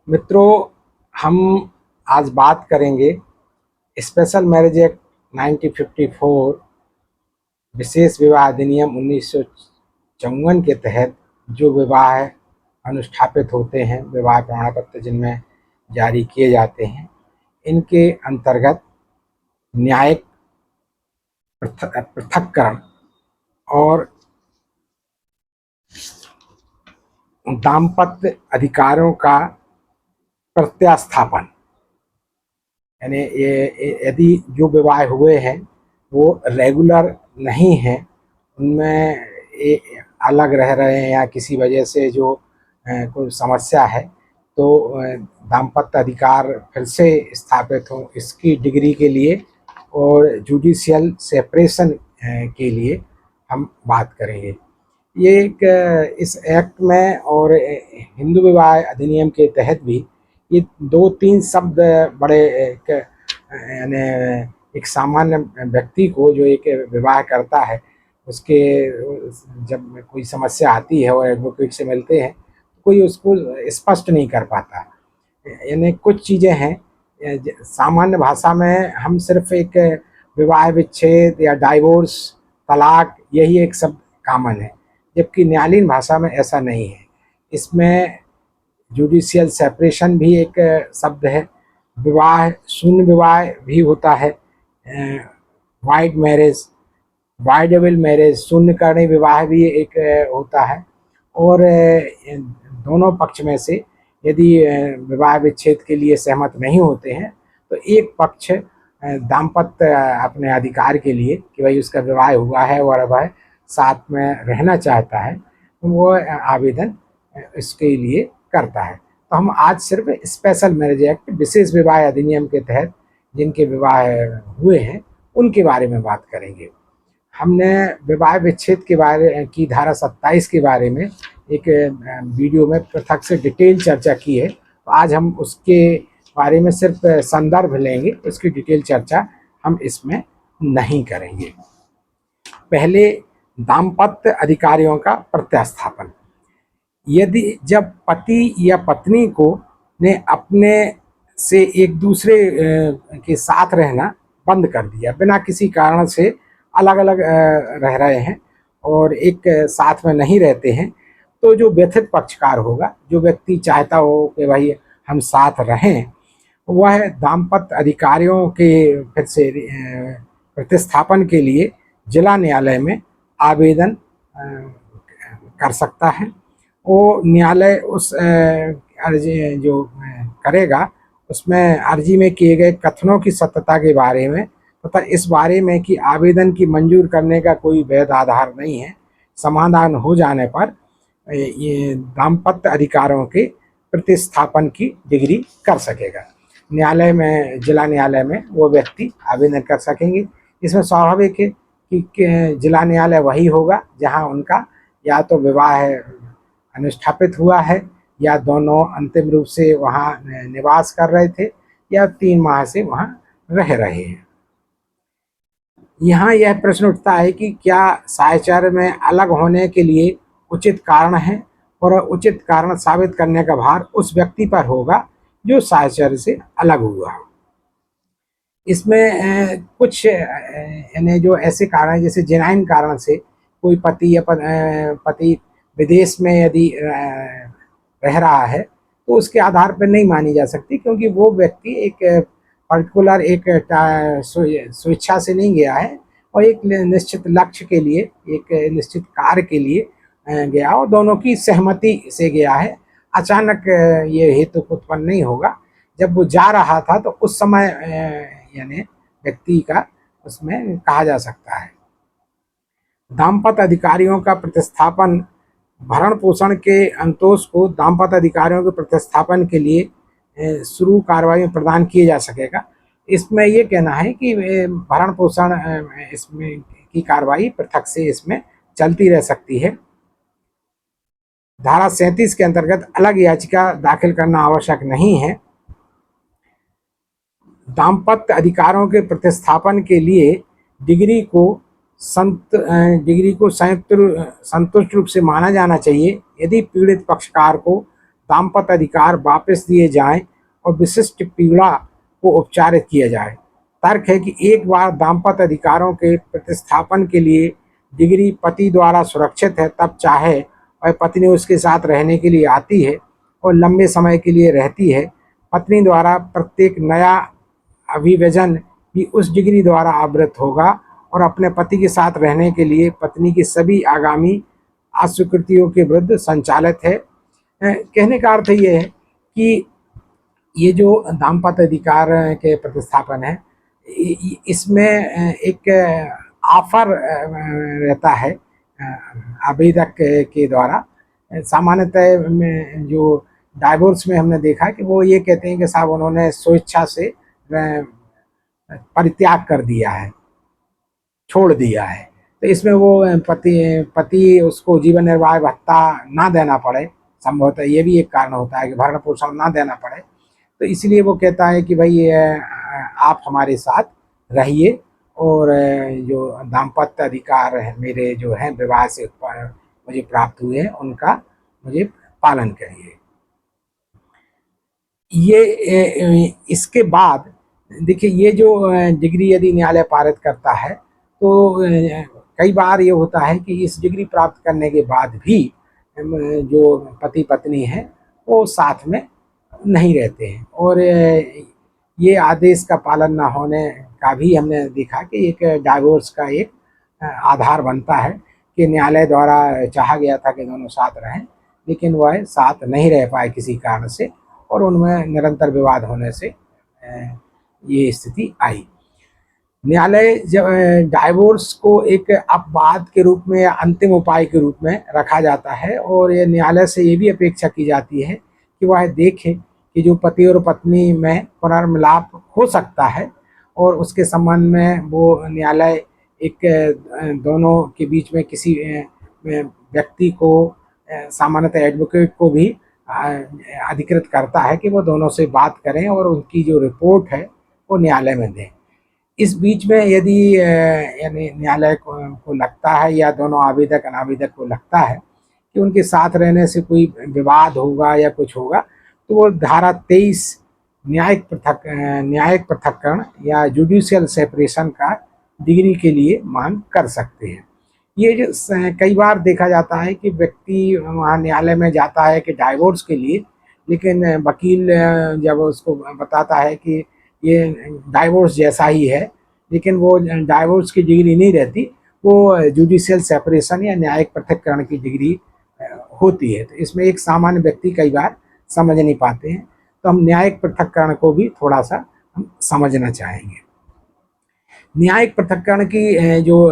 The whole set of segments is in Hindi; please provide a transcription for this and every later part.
मित्रों, हम आज बात करेंगे स्पेशल मैरिज एक्ट 1954 विशेष विवाह अधिनियम 1954 के तहत जो विवाह अनुष्ठापित होते हैं, विवाह प्रमाण पत्र जिनमें जारी किए जाते हैं, इनके अंतर्गत न्यायिक पृथक्करण और दाम्पत्य अधिकारों का प्रत्यास्थापन, यानी ये यदि जो विवाह हुए हैं वो रेगुलर नहीं हैं, उनमें अलग रह रहे हैं या किसी वजह से जो कोई समस्या है, तो दाम्पत्य अधिकार फिर से स्थापित हो, इसकी डिग्री के लिए और जुडिशियल सेपरेशन के लिए हम बात करेंगे। ये एक इस एक्ट में और हिंदू विवाह अधिनियम के तहत भी ये 2-3 शब्द बड़े यानी एक सामान्य व्यक्ति को जो एक विवाह करता है, उसके जब कोई समस्या आती है और एडवोकेट से मिलते हैं, कोई उसको स्पष्ट नहीं कर पाता। यानी कुछ चीज़ें हैं, सामान्य भाषा में हम सिर्फ एक विवाह विच्छेद या डाइवोर्स, तलाक, यही एक शब्द कॉमन है, जबकि न्यायालयीन भाषा में ऐसा नहीं है। इसमें जुडिशियल सेपरेशन भी एक शब्द है, विवाह शून्य विवाह भी होता है, वाइड मैरिज, वाइडेबल मैरिज, शून्यकर्णी विवाह भी एक होता है। और दोनों पक्ष में से यदि विवाह विच्छेद के लिए सहमत नहीं होते हैं, तो एक पक्ष दाम्पत्य अपने अधिकार के लिए कि भाई उसका विवाह हुआ है और वह साथ में रहना चाहता है, तो वो आवेदन इसके लिए करता है। तो हम आज सिर्फ स्पेशल मैरिज एक्ट विशेष विवाह अधिनियम के तहत जिनके विवाह हुए हैं उनके बारे में बात करेंगे। हमने विवाह विच्छेद के बारे की धारा 27 के बारे में एक वीडियो में पृथक से डिटेल चर्चा की है, तो आज हम उसके बारे में सिर्फ संदर्भ लेंगे, उसकी डिटेल चर्चा हम इसमें नहीं करेंगे। पहले दाम्पत्य अधिकारियों का प्रत्यास्थापन। यदि जब पति या पत्नी को ने अपने से एक दूसरे के साथ रहना बंद कर दिया, बिना किसी कारण से अलग अलग रह रहे हैं और एक साथ में नहीं रहते हैं, तो जो व्यथित पक्षकार होगा, जो व्यक्ति चाहता हो कि भाई हम साथ रहें, वह दाम्पत्य अधिकारियों के फिर से प्रतिस्थापन के लिए जिला न्यायालय में आवेदन कर सकता है। वो न्यायालय उस अर्जी जो करेगा, उसमें अर्जी में किए गए कथनों की सत्यता के बारे में तथा इस बारे में कि आवेदन की मंजूर करने का कोई वैध आधार नहीं है, समाधान हो जाने पर ये दाम्पत्य अधिकारों के प्रतिस्थापन की डिग्री कर सकेगा। न्यायालय में, जिला न्यायालय में वो व्यक्ति आवेदन कर सकेंगे। इसमें स्वाभाविक है कि जिला न्यायालय वही होगा जहां उनका या तो विवाह अनुष्ठापित हुआ है, या दोनों अंतिम रूप से वहाँ निवास कर रहे थे, या 3 माह से वहाँ रह रहे हैं। यहाँ यह प्रश्न उठता है कि क्या साहचर्य में अलग होने के लिए उचित कारण है, और उचित कारण साबित करने का भार उस व्यक्ति पर होगा जो साहचर्य से अलग हुआ। इसमें कुछ यानी जो ऐसे कारण हैं, जैसे जेन्युइन कारण से कोई पति या पति विदेश में यदि रह रहा है, तो उसके आधार पर नहीं मानी जा सकती, क्योंकि वो व्यक्ति एक पर्टिकुलर एक स्वेच्छा से नहीं गया है और एक निश्चित लक्ष्य के लिए, एक निश्चित कार्य के लिए गया और दोनों की सहमति से गया है। अचानक ये हेतु उत्पन्न नहीं होगा। जब वो जा रहा था तो उस समय यानी व्यक्ति का उसमें कहा जा सकता है। दाम्पत्य अधिकारियों का प्रतिस्थापन। भरण पोषण के अंतोष को दाम्पत्य अधिकारियों के प्रतिस्थापन के लिए शुरू कार्रवाई में प्रदान किया जा सकेगा। इसमें ये कहना है कि भरण पोषण इसमें की कार्रवाई पृथक से इसमें चलती रह सकती है। धारा 37 के अंतर्गत अलग याचिका दाखिल करना आवश्यक नहीं है। दाम्पत्य अधिकारों के प्रतिस्थापन के लिए डिग्री को संतुष्ट रूप से माना जाना चाहिए यदि पीड़ित पक्षकार को दाम्पत्य अधिकार वापस दिए जाएं और विशिष्ट पीड़ा को उपचारित किया जाए। तर्क है कि एक बार दाम्पत्य अधिकारों के प्रतिस्थापन के लिए डिग्री पति द्वारा सुरक्षित है, तब चाहे वह पत्नी उसके साथ रहने के लिए आती है और लंबे समय के लिए रहती है, पत्नी द्वारा प्रत्येक नया अभिव्यजन भी उस डिग्री द्वारा आवृत होगा और अपने पति के साथ रहने के लिए पत्नी की सभी आगामी अस्वीकृतियों के विरुद्ध संचालित है। कहने का अर्थ ये है कि ये जो दाम्पत्य अधिकार के प्रतिस्थापन है, इसमें एक ऑफर रहता है आवेदक के द्वारा। सामान्यतः में जो डाइवोर्स में हमने देखा कि वो ये कहते हैं कि साहब उन्होंने स्वेच्छा से परित्याग कर दिया है, छोड़ दिया है, तो इसमें वो पति उसको जीवन निर्वाह भत्ता ना देना पड़े, संभवतः ये भी एक कारण होता है कि भरण पोषण ना देना पड़े, तो इसलिए वो कहता है कि भाई आप हमारे साथ रहिए और जो दाम्पत्य अधिकार है मेरे जो हैं विवाह से मुझे प्राप्त हुए हैं उनका मुझे पालन करिए। ये इसके बाद देखिए, ये जो डिग्री यदि न्यायालय पारित करता है तो कई बार ये होता है कि इस डिग्री प्राप्त करने के बाद भी जो पति पत्नी है वो साथ में नहीं रहते हैं, और ये आदेश का पालन ना होने का भी हमने देखा कि एक डाइवोर्स का एक आधार बनता है कि न्यायालय द्वारा चाहा गया था कि दोनों साथ रहें, लेकिन वह साथ नहीं रह पाए किसी कारण से और उनमें निरंतर विवाद होने से ये स्थिति आई। न्यायालय जब डाइवोर्स को एक अपवाद के रूप में या अंतिम उपाय के रूप में रखा जाता है, और ये न्यायालय से ये भी अपेक्षा की जाती है कि वह देखे कि जो पति और पत्नी में पुनर्मिलाप हो सकता है और उसके संबंध में वो न्यायालय एक दोनों के बीच में किसी व्यक्ति को, सामान्यतः एडवोकेट को भी अधिकृत करता है कि वो दोनों से बात करें और उनकी जो रिपोर्ट है वो न्यायालय में दें। इस बीच में यदि यानी न्यायालय को लगता है या दोनों आवेदक अनावेदक को लगता है कि उनके साथ रहने से कोई विवाद होगा या कुछ होगा, तो वो धारा 23 न्यायिक पृथक्करण या जुडिशियल सेपरेशन का डिग्री के लिए मांग कर सकते हैं। ये जो कई बार देखा जाता है कि व्यक्ति वहाँ न्यायालय में जाता है कि डाइवोर्स के लिए, लेकिन वकील जब उसको बताता है कि ये डाइवोर्स जैसा ही है, लेकिन वो डाइवोर्स की डिग्री नहीं रहती, वो जुडिशियल सेपरेशन या न्यायिक पृथक्करण की डिग्री होती है। तो इसमें एक सामान्य व्यक्ति कई बार समझ नहीं पाते हैं, तो हम न्यायिक पृथक्करण को भी थोड़ा सा हम समझना चाहेंगे। न्यायिक पृथक्करण की जो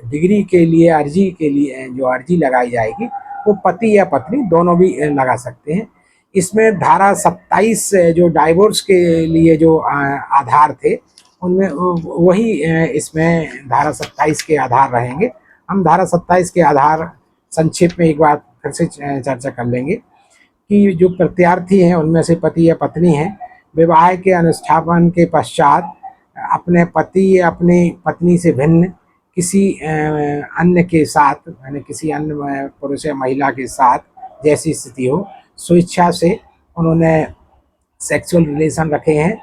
डिग्री के लिए जो अर्जी लगाई जाएगी वो पति या पत्नी दोनों भी लगा सकते हैं। इसमें धारा 27 जो डाइवोर्स के लिए जो आधार थे उनमें वही इसमें धारा 27 के आधार रहेंगे। हम धारा 27 के आधार संक्षेप में एक बार फिर से चर्चा कर लेंगे कि जो प्रत्यार्थी हैं उनमें से पति या पत्नी हैं, विवाह के अनुष्ठापन के पश्चात अपने पति या अपनी पत्नी से भिन्न किसी अन्य के साथ, यानी किसी अन्य पुरुष या महिला के साथ जैसी स्थिति हो, स्वेच्छा से उन्होंने सेक्सुअल रिलेशन रखे हैं,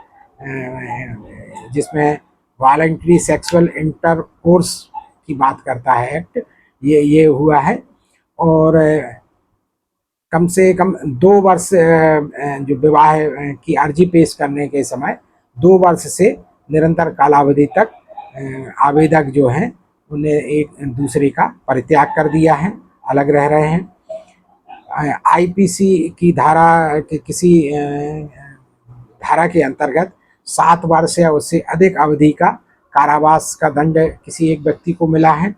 जिसमें वॉलंटरी सेक्सुअल इंटरकोर्स की बात करता है एक्ट, ये हुआ है, और कम से कम 2 वर्ष जो विवाह की अर्जी पेश करने के समय 2 वर्ष से निरंतर कालावधि तक आवेदक जो हैं उन्हें एक दूसरे का परित्याग कर दिया है, अलग रह रहे हैं। आईपीसी की धारा के किसी धारा के अंतर्गत 7 वर्ष या उससे अधिक अवधि का कारावास का दंड किसी एक व्यक्ति को मिला है।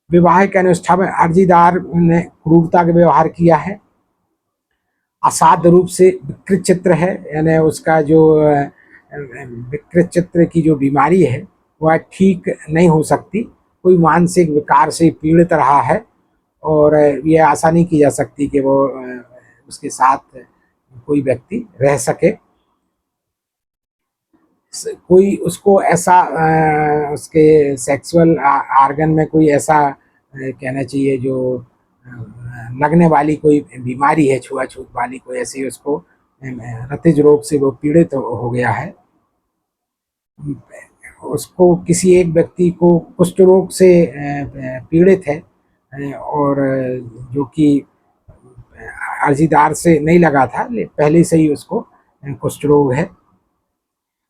विवाह के अनुष्ठान में अर्जीदार ने क्रूरता का व्यवहार किया है, असाध्य रूप से विकृत चित्र है, यानी उसका जो विकृत चित्र की जो बीमारी है वह ठीक नहीं हो सकती, कोई मानसिक विकार से पीड़ित रहा है और यह आशा नहीं की जा सकती कि वो उसके साथ कोई व्यक्ति रह सके। कोई उसको ऐसा उसके सेक्सुअल आर्गन में कोई ऐसा कहना चाहिए जो लगने वाली कोई बीमारी है, छुआछूत वाली कोई ऐसी, उसको रतिज रोग से वो पीड़ित हो गया है, उसको किसी एक व्यक्ति को कुष्ठ रोग से पीड़ित है, और जो कि अर्जीदार से नहीं लगा था, पहले से ही उसको कुष्ठ रोग है।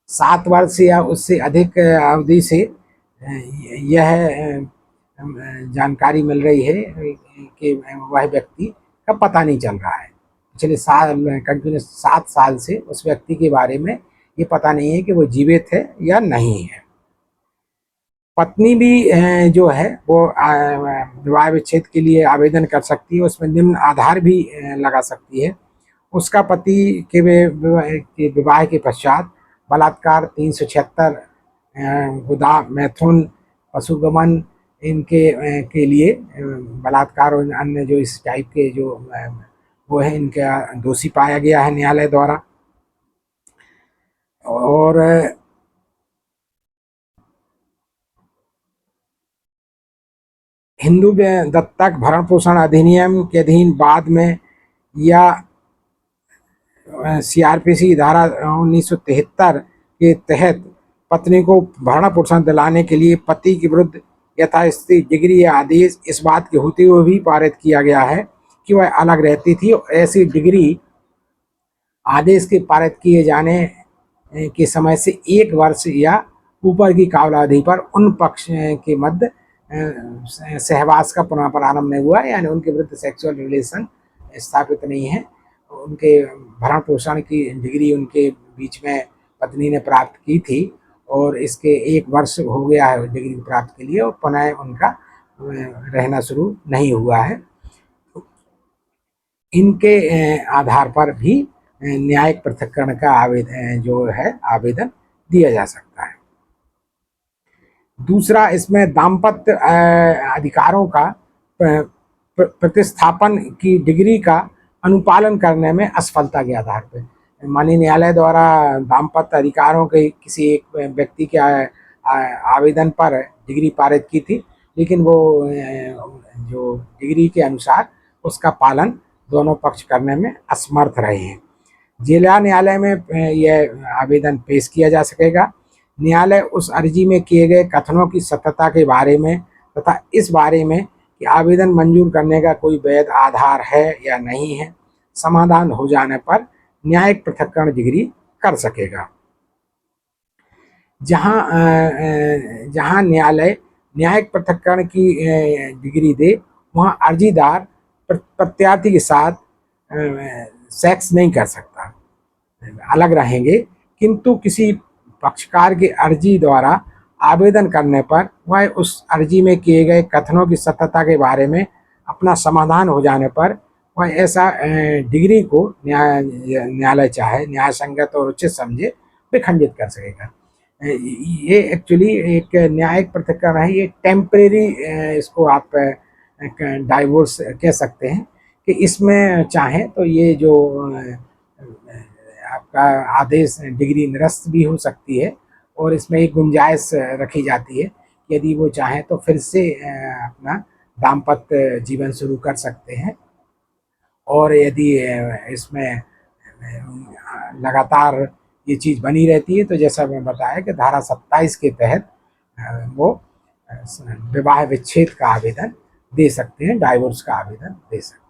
7 वर्ष या उससे अधिक अवधि से यह जानकारी मिल रही है कि वह व्यक्ति का पता नहीं चल रहा है। पिछले साल कंटिन्यूस 7 साल से उस व्यक्ति के बारे में ये पता नहीं है कि वो जीवित है या नहीं है। पत्नी भी जो है वो विवाह विच्छेद के लिए आवेदन कर सकती है, उसमें निम्न आधार भी लगा सकती है। उसका पति के विवाह के पश्चात बलात्कार, 376 गुदा, मैथुन, पशुगमन, इनके के लिए बलात्कार और अन्य जो इस टाइप के जो वो है, इनका दोषी पाया गया है न्यायालय द्वारा। और हिंदू दत्तक भरण पोषण अधिनियम के अधीन बाद में या सीआरपीसी धारा 1973 के तहत पत्नी को भरण पोषण दिलाने के लिए पति के विरुद्ध यथास्थिति डिग्री या आदेश इस बात के होते हुए भी पारित किया गया है कि वह अलग रहती थी। ऐसी डिग्री आदेश के पारित किए जाने के समय से 1 वर्ष या ऊपर की कालावधि पर उन पक्ष के मध्य सहवास का पुनः प्रारंभ नहीं हुआ, यानी उनके विरुद्ध सेक्सुअल रिलेशन स्थापित नहीं है। उनके भरण पोषण की डिग्री उनके बीच में पत्नी ने प्राप्त की थी, और इसके 1 वर्ष हो गया है डिग्री प्राप्त के लिए, और पुनः उनका रहना शुरू नहीं हुआ है। इनके आधार पर भी न्यायिक पृथक्करण का आवेदन जो है आवेदन दिया जा सकता है। दूसरा, इसमें दाम्पत्य अधिकारों का प्रतिस्थापन की डिग्री का अनुपालन करने में असफलता के आधार पर माननीय न्यायालय द्वारा दाम्पत्य अधिकारों के किसी एक व्यक्ति के आवेदन पर डिग्री पारित की थी, लेकिन वो जो डिग्री के अनुसार उसका पालन दोनों पक्ष करने में असमर्थ रहे हैं। जिला न्यायालय में यह आवेदन पेश किया जा सकेगा। न्यायालय उस अर्जी में किए गए कथनों की सत्यता के बारे में तथा इस बारे में कि आवेदन मंजूर करने का कोई वैध आधार है या नहीं है, समाधान हो जाने पर न्यायिक पृथक्करण डिग्री कर सकेगा। जहां न्यायालय न्यायिक पृथक्करण की डिग्री दे, वहां अर्जीदार प्रत्यार्थी के साथ सेक्स नहीं कर सकता, अलग रहेंगे, किंतु किसी पक्षकार की अर्जी द्वारा आवेदन करने पर वह उस अर्जी में किए गए कथनों की सत्यता के बारे में अपना समाधान हो जाने पर वह ऐसा डिग्री को न्यायालय चाहे न्याय संगत और उचित समझे वे खंडित कर सकेगा। ये एक्चुअली एक न्यायिक पृथक्करण है, ये टेम्परेरी, इसको आप डाइवोर्स कह सकते हैं, कि इसमें चाहें तो ये जो आपका आदेश डिग्री निरस्त भी हो सकती है, और इसमें एक गुंजाइश रखी जाती है कि यदि वो चाहें तो फिर से अपना दाम्पत्य जीवन शुरू कर सकते हैं, और यदि इसमें लगातार ये चीज़ बनी रहती है तो जैसा मैं बताया कि धारा 27 के तहत वो विवाह विच्छेद का आवेदन दे सकते हैं, डाइवोर्स का आवेदन दे सकते हैं।